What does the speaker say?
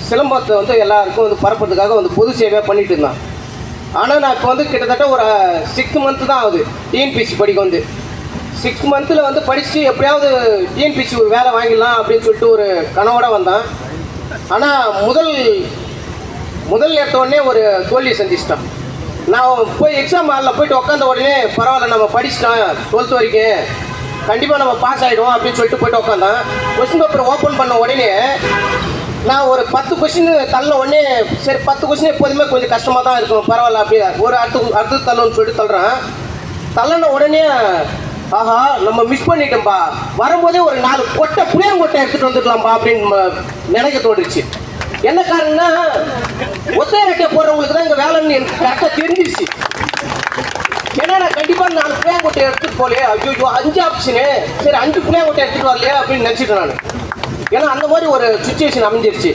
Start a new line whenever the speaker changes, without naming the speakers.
சிலம்பத்தை வந்து எல்லாருக்கும் வந்து பரப்புறதுக்காக வந்து பொது சேவையாக பண்ணிட்டு இருந்தான். ஆனால் நான் இப்போ வந்து கிட்டத்தட்ட ஒரு 6 மந்த்து தான் ஆகுது டிஎன்பிசி படிக்க வந்து. 6 மந்த்தில் வந்து படித்து எப்படியாவது டிஎன்பிசி ஒரு வேலை வாங்கிடலாம் அப்படின்னு சொல்லிட்டு ஒரு கனவோட வந்தான். ஆனால் முதல் எடுத்த உடனே ஒரு தோல்வியை சந்திச்சிட்டான். நான் போய் எக்ஸாம் ஹாலில் போயிட்டு உட்காந்த உடனே பரவாயில்ல நம்ம படிச்சிட்டோம் 12th வரைக்கும் கண்டிப்பாக நம்ம பாஸ் ஆகிடுவோம் அப்படின்னு சொல்லிட்டு போயிட்டு உட்காந்தான். கொஸ்டின் பேப்பர் ஓப்பன் பண்ண உடனே நான் ஒரு 10 கொஸ்டின் தள்ள உடனே சரி 10 கொஸ்டின் எப்போதுமே கொஞ்சம் கஷ்டமாக தான் இருக்கும், பரவாயில்ல அப்படியே ஒரு அடுத்து தள்ளணும்னு சொல்லிட்டு தள்ளுறேன். தள்ளின உடனே ஆஹா நம்ம மிஸ் பண்ணிட்டோம்பா, வரும்போதே ஒரு 4 கொட்டை புளியங்கொட்டை எடுத்துகிட்டு வந்துடலாம்பா அப்படின்னு நினைக்க தோன்றுச்சு. என்ன காரணம்னா ஒத்தைய ரெட்டையை போடுறவங்களுக்கு தான் இங்கே வேலைன்னு எனக்கு கரெக்டாக தெரிஞ்சிச்சு. ஏன்னா நான் கண்டிப்பாக 4 புளியங்கொட்டை எடுத்துகிட்டு போகலையே, ஐயோ 5 ஆப்ஷனு, சரி 5 புளியங்கொட்டை எடுத்துகிட்டு வரலையே அப்படின்னு நினச்சிட்டேன் நான். ஏன்னா அந்த மாதிரி ஒரு சுச்சுவேஷன் அமைஞ்சிருச்சு.